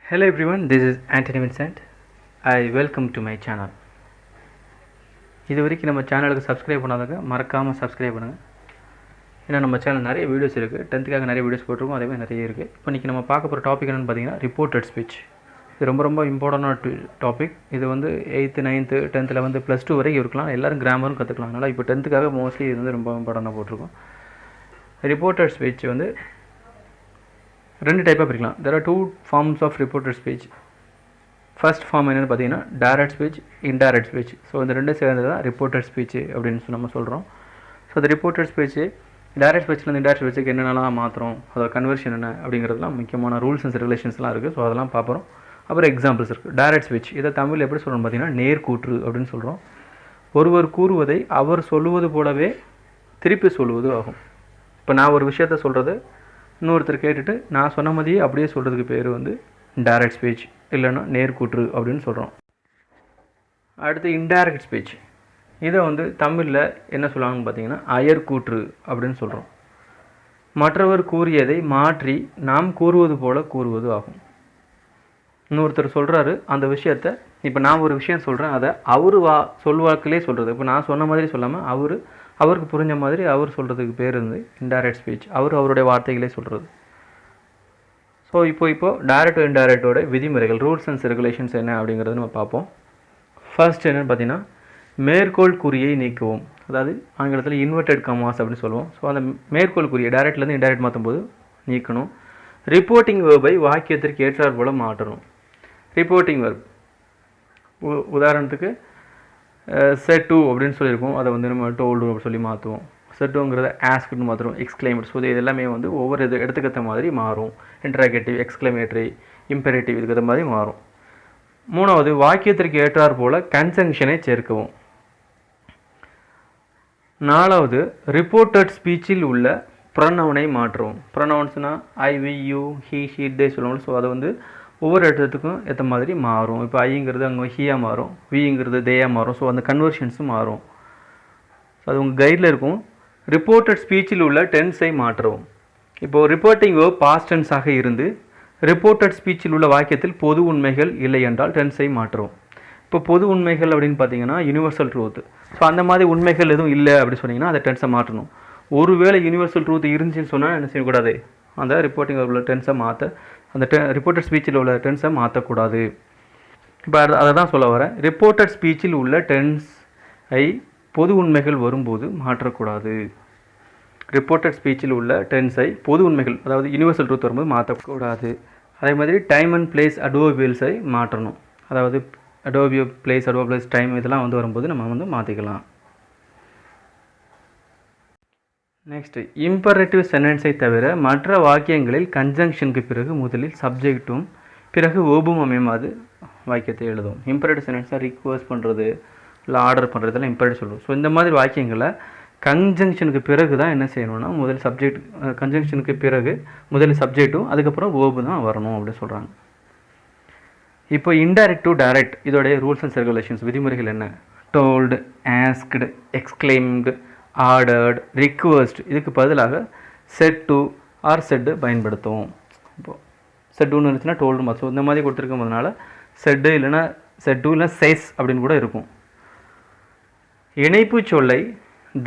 Hello everyone, this is Anthony Vincent. I welcome to my channel. இது வரைக்கும் நம்ம சேனலுக்கு சப்ஸ்கிரைப் பண்ணாதவங்க மறக்காமல் சப்ஸ்கிரைப் பண்ணுங்கள். ஏன்னா நம்ம சேனல் நிறைய வீடியோஸ் இருக்குது, 10th நிறைய வீடியோஸ் போட்டிருக்கோம், அதே மாதிரி நிறைய இருக்குது. இப்போ இன்றைக்கி நம்ம பார்க்க போகிற டாபிக் என்னென்னு பார்த்தீங்கன்னா ரிப்போர்ட்டட் ஸ்பீச். இது ரொம்ப இம்பார்ட்டண்டான டாபிக். இது வந்து 8th 9th 10th 11th +2 வரைக்கும் இருக்கலாம், எல்லோரும் கிராமரும் கற்றுக்கலாம். அதனால் இப்போ 10th மோஸ்ட்லி இது வந்து ரொம்ப இம்பார்ட்டண்டாக போட்டிருக்கோம். ரிப்போர்ட்டட் ஸ்பீச் வந்து ரெண்டு டைப்பாக பிரிக்கலாம். There are two forms of reported speech. First form என்னென்னு பார்த்தீங்கன்னா direct speech, indirect speech. So இந்த ரெண்டு சேர்ந்தது தான் ரிப்போர்ட்டட் ஸ்பீச் அப்படின்னு நம்ம சொல்கிறோம். ஸோ அந்த ரிப்போர்ட்டட் ஸ்பீச் டைரக்ட் ஸ்பீச்லேருந்து இன்டைரக்ட் ஸ்பீச்சுக்கு என்னென்னலாம் மாற்றுறோம், அதோட கன்வர்ஷன் என்ன அப்படிங்கிறதுலாம் முக்கியமான ரூல்ஸ் அண்ட் ரெகுலேஷன்ஸ்லாம் இருக்குது. ஸோ அதெல்லாம் பார்க்குறோம். அப்புறம் எக்ஸாம்பிள்ஸ் இருக்குது. டைரக்ட் ஸ்பீச் இதை தமிழ் எப்படி சொல்கிறோம் பார்த்தீங்கன்னா நேர்கூற்று அப்படின்னு சொல்கிறோம். ஒருவர் கூறுவதை அவர் சொல்லுவது போலவே திருப்பி சொல்லுவது ஆகும். இப்போ நான் ஒரு விஷயத்த சொல்கிறது இன்னொருத்தர் கேட்டுட்டு நான் சொன்ன மாதிரியே அப்படியே சொல்கிறதுக்கு பேர் வந்து டைரக்ட் ஸ்பீச், இல்லைன்னா நேர்கூற்று அப்படின்னு சொல்கிறோம். அடுத்து இன்டைரக்ட் ஸ்பீச். இதை வந்து தமிழில் என்ன சொல்லுவாங்கன்னு பார்த்தீங்கன்னா அயர்கூற்று அப்படின்னு சொல்கிறோம். மற்றவர் கூறியதை மாற்றி நாம் கூறுவது போல கூறுவது ஆகும். இன்னொருத்தர் சொல்கிறாரு அந்த விஷயத்தை, இப்போ நான் ஒரு விஷயம் சொல்கிறேன், அதை அவர் சொல்வாக்கிலே சொல்கிறது. இப்போ நான் சொன்ன மாதிரி சொல்லாமல் அவருக்கு புரிஞ்ச மாதிரி அவர் சொல்கிறதுக்கு பேர் வந்து இன்டைரக்ட் ஸ்பீச். அவருடைய வார்த்தைகளே சொல்கிறது. ஸோ இப்போ டைரக்ட் இன்டைரக்டோட விதிமுறைகள், ரூல்ஸ் அண்ட் ரெகுலேஷன்ஸ் என்ன அப்படிங்கிறது நம்ம பார்ப்போம். ஃபர்ஸ்ட் என்னென்னு பார்த்தீங்கன்னா மேற்கோள் குறியை நீக்குவோம். அதாவது ஆங்கிலத்தில் இன்வெர்டட் கமாஸ் அப்படின்னு சொல்லுவோம். ஸோ அந்த மேற்கோள் குறியை டைரக்ட்லேருந்து இன்டைரக்ட் மாற்றும் போது நீக்கணும். ரிப்போர்ட்டிங் வேர்பை வாக்கியத்திற்கு ஏற்றார் போல் மாற்றணும். ரிப்போர்ட்டிங் வேர்ப் உதாரணத்துக்கு செட் டூ அப்படின்னு சொல்லியிருக்கோம், அதை வந்து நம்ம டோல்டு அப்படின்னு சொல்லி மாற்றுவோம். செட் டூங்கிறத ஆஸ்க்னு மாற்றுவோம், எக்ஸ்கிளைமேட். ஸோ இது எல்லாமே வந்து ஒவ்வொரு எடுத்துக்கத்த மாதிரி மாறும். இன்ட்ராகேட்டிவ், எக்ஸ்கிளைமேட்டரி, இம்பெரேட்டிவ் இதுக்கு மாதிரி மாறும். மூணாவது வாக்கியத்திற்கு ஏற்றார் போல் கன்ஜங்ஷனை சேர்க்கவும். நாலாவது ரிப்போர்ட்டட் ஸ்பீச்சில் உள்ள ப்ரொனவுனை மாற்றுவோம். ப்ரொனவுன்ஸ்னால் ஐ, வி, யூ, ஹி, ஷீ, தே சொல்லுவோம். ஸோ அதை வந்து ஒவ்வொரு இடத்துக்கும் ஏற்ற மாதிரி மாறும். இப்போ ஐங்கிறது அங்கே ஹியாக மாறும், விங்கிறது தேயாக மாறும். ஸோ அந்த கன்வர்ஷன்ஸும் மாறும். ஸோ அது உங்கள் கைடில் இருக்கும். ரிப்போர்ட்டட் ஸ்பீச்சில் உள்ள டென்ஸை மாற்றவும். இப்போது ரிப்போர்ட்டிங் வேர்ப் பாஸ்ட் டென்ஸாக இருந்து ரிப்போர்ட்டட் ஸ்பீச்சில் உள்ள வாக்கியத்தில் பொது உண்மைகள் இல்லை என்றால் டென்ஸை மாற்றுவோம். இப்போ பொது உண்மைகள் அப்படின்னு பார்த்தீங்கன்னா யூனிவர்சல் ட்ரூத். ஸோ அந்த மாதிரி உண்மைகள் எதுவும் இல்லை அப்படி சொன்னீங்கன்னா அதை டென்ஸை மாற்றணும். ஒருவேளை யூனிவர்சல் ட்ரூத் இருந்துச்சுன்னு சொன்னால் என்ன செய்யக்கூடாது, அந்த ரிப்போர்ட்டிங் உள்ள டென்ஸை அந்த ரிப்போர்ட்டட் ஸ்பீச்சில் உள்ள டென்ஸை மாற்றக்கூடாது. இப்போ அதை தான் சொல்ல வரேன். ரிப்போர்ட்டட் ஸ்பீச்சில் உள்ள டென்ஸை பொது உண்மைகள் வரும்போது மாற்றக்கூடாது. ரிப்போர்ட்டட் ஸ்பீச்சில் உள்ள டென்ஸை பொது உண்மைகள், அதாவது யூனிவர்சல் ட்ரூத் வரும்போது மாற்றக்கூடாது. அதே மாதிரி டைம் அண்ட் பிளேஸ் அட்வர்பியல்ஸை மாற்றணும். அதாவது அட்வர்பியல் பிளேஸ், அட்வர்பியல்ஸ், டைம் இதெல்லாம் வந்து வரும்போது நம்ம வந்து மாற்றிக்கலாம். நெக்ஸ்ட் இம்பரேட்டிவ் சென்டென்ஸை தவிர மற்ற வாக்கியங்களில் கன்ஜங்ஷனுக்கு பிறகு முதலில் சப்ஜெக்டும் பிறகு வேர்பும் அமையுமாறு வாக்கியத்தை எழுதும். இம்பரேட்டிவ் சென்டென்ஸாக ரிக்வெஸ்ட் பண்ணுறது இல்லை ஆர்டர் பண்ணுறதெல்லாம் இம்பரேட்டிவ் சொல்லுவோம். ஸோ இந்த மாதிரி வாக்கியங்களை கன்ஜங்ஷனுக்கு பிறகு தான் என்ன செய்யணும்னா முதல் சப்ஜெக்ட், கன்ஜங்ஷனுக்கு பிறகு முதல் சப்ஜெக்ட்டும் அதுக்கப்புறம் வேர்பு தான் வரணும் அப்படின்னு சொல்கிறாங்க. இப்போ இன்டைரக்ட் டு டைரக்ட் இதோடைய ரூல்ஸ் அண்ட் ரெகுலேஷன்ஸ் விதிமுறைகள் என்ன? Told, asked, exclaimed, ordered, request இதுக்கு பதிலாக செட் டு ஆர் செட்டு பயன்படுத்துவோம். இப்போது செட் டூன்னு இருந்துச்சுன்னா டோல்டு மாஸ். ஸோ இந்த மாதிரி கொடுத்துருக்கும் போதனால செட்டு இல்லைன்னா செட் டூ இல்லை செஸ் அப்படின்னு கூட இருக்கும். இணைப்பு சொல்லை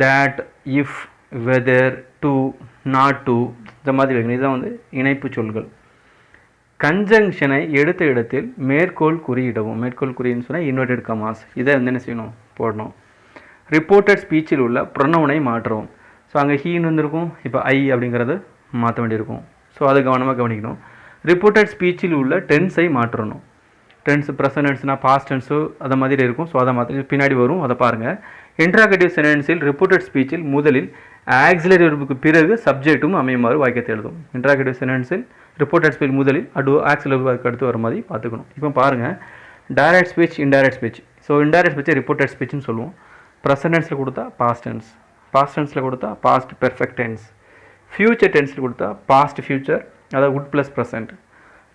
that, if, whether, to, not to இந்த மாதிரி வைக்கணும். இதுதான் வந்து இணைப்பு சொல்கள். கன்ஜங்ஷனை எடுத்த இடத்தில் மேற்கோள் குறியிடவும். மேற்கோள் குறின்னு சொன்னால் இன்வெர்டட் கமாஸ். இதை வந்து என்ன செய்யணும், போடணும். ரிப்போர்ட்டட் ஸ்பீச்சில் உள்ள ப்ரொனவுனை மாற்றவும். ஸோ அங்கே ஹீன்னு வந்துருக்கும், இப்போ ஐ அப்படிங்கிறது மாற்ற வேண்டியிருக்கும். ஸோ அதை கவனமாக கவனிக்கணும். ரிப்போர்ட்டட் ஸ்பீச்சில் உள்ள டென்ஸை மாற்றணும். டென்ஸ் ப்ரெசன்ட் டென்ஸ்னால் பாஸ்ட் டென்ஸு அதை மாதிரி இருக்கும். ஸோ அதை மாற்றி பின்னாடி வரும், அதை பாருங்கள். இன்ட்ராகேட்டிவ் சென்டென்ஸில் ரிப்போர்ட்டட் ஸ்பீச்சில் முதலில் ஆக்சிலரி வெர்புக்கு பிறகு சப்ஜெக்ட்டும் அமையுமாறு வாக்கியத்தை எழுதும். இன்ட்ராகேட்டிவ் சென்டென்ஸில் ரிப்போர்ட்டட் ஸ்பீச் முதலில் ஆக்சிலரி வெர்புக்கு அடுத்து வர மாதிரி பார்த்துக்கணும். இப்போ பாருங்கள், direct speech, indirect speech. So indirect ஸ்பீச்சை ரிப்போர்ட்டட் ஸ்பீச்னு சொல்லுவோம். ப்ரெசன்ட் டென்ஸில் கொடுத்தா பாஸ்ட் டென்ஸ், பாஸ்ட் டென்ஸில் கொடுத்தா பாஸ்ட் பெர்ஃபெக்ட் டென்ஸ், ஃபியூச்சர் டென்ஸில் கொடுத்தா பாஸ்ட் ஃபியூச்சர், அதாவது good plus present,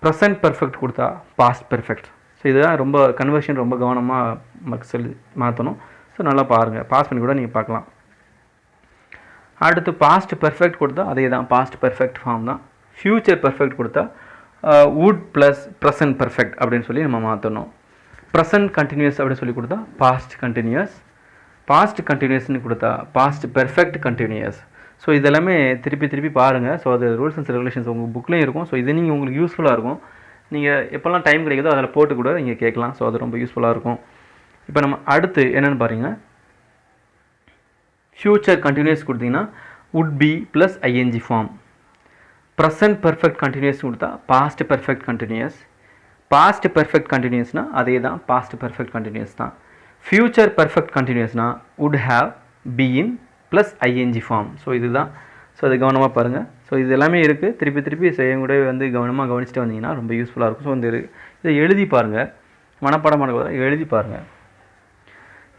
present perfect கொடுத்தா பாஸ்ட் பெர்ஃபெக்ட். ஸோ இதுதான் ரொம்ப கன்வர்ஷன் ரொம்ப கவனமாக சொல்லி மாற்றணும். ஸோ நல்லா பாருங்கள், பாஸ் பண்ணி கூட நீங்கள் பார்க்கலாம். அடுத்து பாஸ்ட் பெர்ஃபெக்ட் கொடுத்தா அதே தான், பாஸ்ட் பெர்ஃபெக்ட் ஃபார்ம் தான். ஃபியூச்சர் பெர்ஃபெக்ட் கொடுத்தா would ப்ளஸ் ப்ரெசன்ட் பர்ஃபெக்ட் அப்படின்னு சொல்லி நம்ம மாற்றணும். ப்ரெசன்ட் கண்டினியூஸ் அப்படின்னு சொல்லி கொடுத்தா பாஸ்ட் கண்டினியூஸ், பாஸ்ட் கண்டினியூஸ்னு கொடுத்தா பாஸ்ட் பெர்ஃபெக்ட் கண்டினியூஸ். ஸோ இதெல்லாமே திருப்பி பாருங்கள். ஸோ அது ரூல்ஸ் அண்ட் ரெகுலேஷன்ஸ் உங்கள் புக்லேயும் இருக்கும். ஸோ இது நீங்கள் உங்களுக்கு யூஸ்ஃபுல்லாக இருக்கும். நீங்கள் எப்போல்லாம் டைம் கிடைக்குதோ அதில் போட்டு கூட நீங்கள் கேட்கலாம். ஸோ அது ரொம்ப யூஸ்ஃபுல்லாக இருக்கும். இப்போ நம்ம அடுத்து என்னென்னு பாருங்க, ஃப்யூச்சர் கண்டினியூஸ் கொடுத்தீங்கன்னா would be plus ING form. Present perfect continuous கொடுத்தா past perfect continuous. Past perfect கண்டினியூஸ்னால் அதே தான் பாஸ்ட் பெர்ஃபெக்ட் கண்டினியூஸ் தான். ஃப்யூச்சர் பெர்ஃபெக்ட் கண்டினியூஸ்னால் would have been plus ING form. So இதுதான். ஸோ அது கவனமாக பாருங்கள். ஸோ இது எல்லாமே இருக்குது. திருப்பி செய்யக்கூட வந்து கவனமாக கவனிச்சுட்டு வந்தீங்கன்னா ரொம்ப யூஸ்ஃபுல்லாக இருக்கும். ஸோ இந்த இதை எழுதி பாருங்கள், மனப்பாடம் பண்ண எழுதி பாருங்கள்.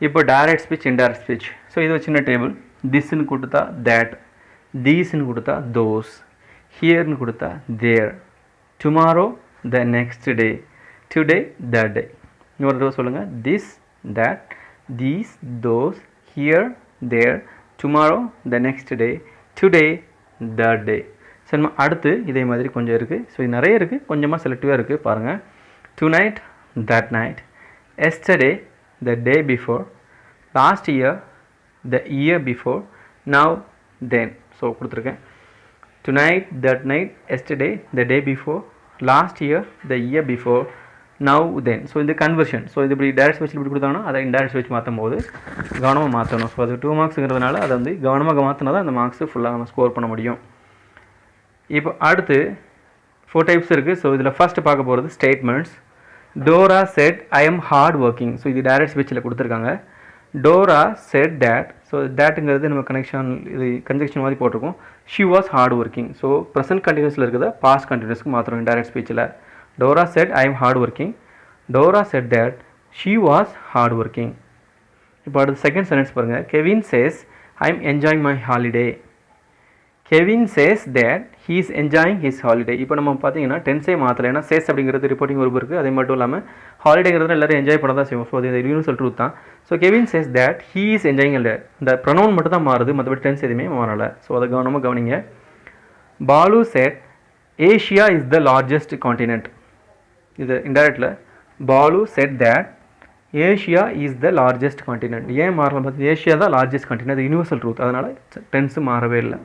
இப்போ direct speech, indirect speech. So இது ஒரு சின்ன டேபிள். திஸ்ன்னு கொடுத்தா தேட், தீஸ்ன்னு கொடுத்தா தோஸ், ஹியர்னு கொடுத்தா there, tomorrow the next day, today the day. இன்னொரு தடவை சொல்லுங்கள். This, that, these, those, here, there, tomorrow the next day, today the day. சரி, நம்ம அடுத்து இதே மாதிரி கொஞ்சம் இருக்குது. ஸோ இது நிறைய இருக்குது, கொஞ்சமாக செலக்டிவாக இருக்குது பாருங்கள். Tonight, that night, yesterday, the day before, last year, the year before, now, then. So கொடுத்துருக்கேன். Tonight, that night, yesterday, the day before, last year, the year before, now, then. So இது conversion. So இது இப்படி direct speech இப்படி கொடுத்தாங்கன்னா அதை indirect speech மாற்றும் போது கவனமாக மாற்றணும். ஸோ அது 2 மார்க்ஸுங்கிறதுனால அதை வந்து கவனமாக மாற்றினா தான் அந்த மார்க்ஸு ஃபுல்லாக நம்ம ஸ்கோர் பண்ண முடியும். இப்போ அடுத்து 4 டைப்ஸ் இருக்குது. ஸோ இதில் ஃபஸ்ட்டு பார்க்க போகிறது statements. Dora said I am hard working. So இது டைரக்ட் ஸ்பீச்சில் கொடுத்துருக்காங்க. Dora said that. ஸோ தேட்டுங்கிறது நம்ம கனெக்ஷன் இது கன்ஜெக்ஷன் மாதிரி போட்டிருக்கோம். She was hard working. So present கண்டினியூஸில் இருக்கிறத பாஸ்ட் கண்டினியூஸ்க்கு மாத்திரம் டைரக்ட் ஸ்பீச்சில். Dora said I am hard working. Dora said that she was hard working. இப்போ அடுத்து செகண்ட் சென்டென்ஸ் பாருங்கள். Kevin says I am enjoying my holiday. Kevin says that he is enjoying his holiday. இப்போ நம்ம பார்த்தீங்கன்னா டென்ஸே மாற்றலை. ஏன்னா chase அப்படிங்கிறது reporting ஒரு இருக்குது. அதே மட்டும் இல்லாமல் ஹாலிடேங்கிறது எல்லோரும் என்ஜாய் பண்ண தான் செய்வோம். ஸோ அது யூனிவர்சல் ட்ரூத் தான். So Kevin says that he is enjoying இல்லை. இந்த ப்ரொனவுன் மட்டும் தான் மாறுது, மற்றபடி டென்ஸ் எதுவுமே மாறலை. ஸோ அதை கவனமாக கவனிங்க. Balu said Asia is the largest continent. இது இன்டைரக்டில் Balu said that Asia is the largest continent. ஏன் மாறலாம் பார்த்து, ஏஷியா தான் லார்ஜஸ்ட் காண்டினென்ட். அது யூனிவர்சல் ட்ரூத், அதனால் டென்ஸு மாறவே இல்லை.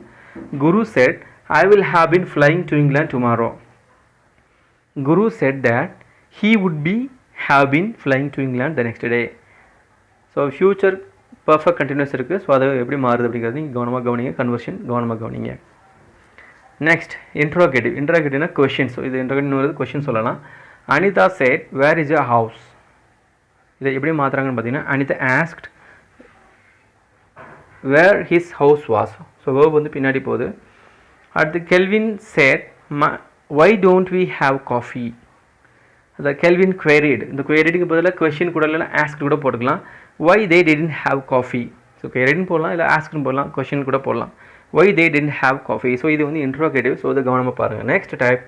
Guru said, I will have been flying to England tomorrow. Guru said that he would have been flying to England the next day. So future perfect continuous இருக்குது. So அது எப்படி மாறுது அப்படிங்கிறது நீங்கள் கவனமாக கவனிங்க. கன்வர்ஷன் கவனமாக கவனிங்க. Next interrogative. இன்ட்ரோகேட்டிவ்னா கொஷின். ஸோ இது இன்ட்ரோகேட்டிவ் வருது, கொஷின் சொல்லலாம். Anitha said where is your house. இதை எப்படி மாற்றுறாங்கன்னு பார்த்தீங்கன்னா, Anitha asked where his house was. So verb வந்து பின்னாடி போகுது. அடுத்து Kelvin said why don't we have coffee. அதை கெல்வின் குவேரிட். இந்த குவேரிடுக்கு பதிலாக கொஷின் கூட இல்லைனா ஆஸ்க் கூட போட்டுக்கலாம். Why they didn't have coffee. So குவேரிட்னு போடலாம், இல்லை ஆஸ்க்னு போடலாம், கொஷின் கூட போடலாம். வை they didn't have coffee. So இது வந்து இன்ட்ரோகேட்டிவ். ஸோ இது கவனமாக பாருங்கள். நெக்ஸ்ட் டைப்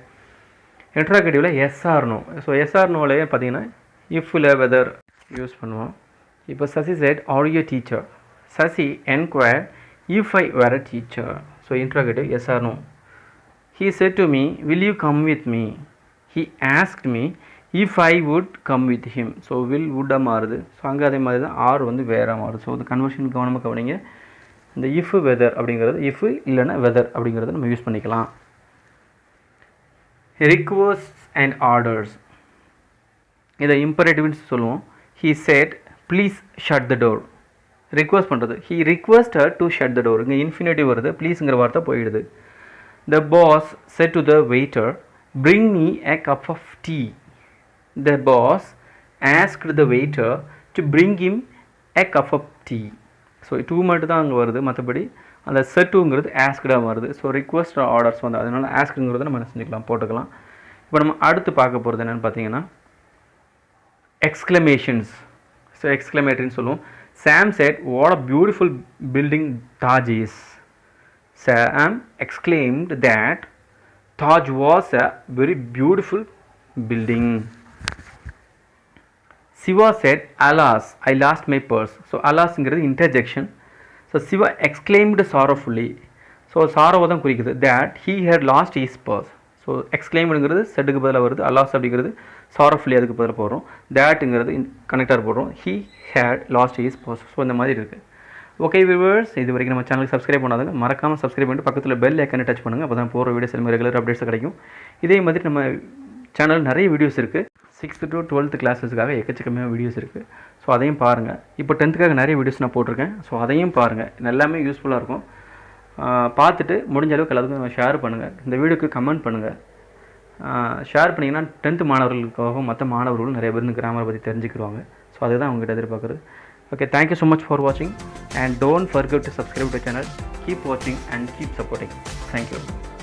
இன்ட்ரோகேட்டிவில் எஸ்ஆர் நோ. ஸோ எஸ்ஆர் நோலையே பார்த்தீங்கன்னா இஃப் இல்லை வெதர் யூஸ் பண்ணுவோம். இப்போ Sasi said are you teacher. Sasi enquired if I were a teacher. So interrogative, yes or no. He said to me, will you come with me? He asked me if I would come with him. So will would மாறுது. So அங்கே அதே மாதிரி தான் R வந்து வேற மாறுது. So இந்த conversion கவனமாக கவனிங்க. இந்த இஃப் வெதர் அப்படிங்கிறது இஃப் இல்லைன்னா வெதர் அப்படிங்கிறத நம்ம யூஸ் பண்ணிக்கலாம். Requests and orders. இதை இம்பரேட்டிவ்னு சொல்லுவோம். He said please shut the door. Request பண்ணுறது. He requested to shut the door. இங்கே இன்ஃபினிட்டிவ் வருது, ப்ளீஸுங்கிற வார்த்தை போயிடுது. The boss said to the waiter bring me a cup of tea. The boss asked the waiter to bring him a cup of tea. So to மட்டும் தான் அங்கே வருது, மற்றபடி அந்த செட்டுங்கிறது ஆஸ்க்டாக வருது. ஸோ ரிக்வெஸ்ட் ஆர்டர்ஸ் வந்து அதனால் ஆஸ்க்குங்கிறத நம்ம என்ன செஞ்சுக்கலாம், போட்டுக்கலாம். இப்போ நம்ம அடுத்து பார்க்க போகிறது என்னென்னு பார்த்தீங்கன்னா எக்ஸ்க்ளமேஷன்ஸ். ஸோ எக்ஸ்க்ளமேட்டரின்னு சொல்லுவோம். Sam said, what a beautiful building Taj is. Sam exclaimed that Taj was a very beautiful building. Siva said, alas, I lost my purse. So alas is interjection. So Siva exclaimed sorrowfully. So sorrow தான் குறிக்குது that he had lost his purse. So எக்ஸ்க்ளைம்டுங்கிறது செட்டுக்கு பதிலாக வருது. Alas அப்படிங்கிறது சாரஃபுல்லி அதுக்கு பதிலாக போடுறோம். தேட்டுங்கிறது கனெக்டாக போடுறோம். He had lost his purse. So இந்த மாதிரி இருக்குது. ஓகே வியூவர்ஸ், இது வரைக்கும் நம்ம சேனலுக்கு சப்ஸ்கிரைப் பண்ணாதுங்க, மறக்காமல் சப்ஸ்கிரைப் பண்ணிட்டு பக்கத்தில் பெல் ஐக்கானை டச் பண்ணுங்கள். அப்போ தான் போகிற வீடியோஸ் எல்லாமே ரெகுலர் அப்டேட்ஸ் கிடைக்கும். இதே மாதிரி நம்ம சேனல் நிறைய வீடியோஸ் இருக்குது. 6th to 12th கிளாஸஸ்க்காக எக்கச்சக்கமாக வீடியோஸ் இருக்குது. ஸோ அதையும் பாருங்கள். இப்போ 10th நிறைய வீடியோஸ் நான் போட்டிருக்கேன். ஸோ அதையும் பாருங்கள். எல்லாமே யூஸ்ஃபுல்லாக இருக்கும். பார்த்துட்டு முடிஞ்ச அளவுக்கு எல்லாத்துக்கும் ஷேர் பண்ணுங்கள். இந்த வீடியோக்கு கமெண்ட் பண்ணுங்கள். ஷேர் பண்ணிங்கன்னா 10th மாணவர்களுக்காகவும் மற்ற மாணவர்களும் நிறைய பேர் இந்த கிராமரை பற்றி தெரிஞ்சுக்கிடுவாங்க. ஸோ அதுதான் அவங்ககிட்ட எதிர்பார்க்குறது. Okay, thank you so much for watching, and don't forget to subscribe to the channel. Keep watching and keep supporting. Thank you.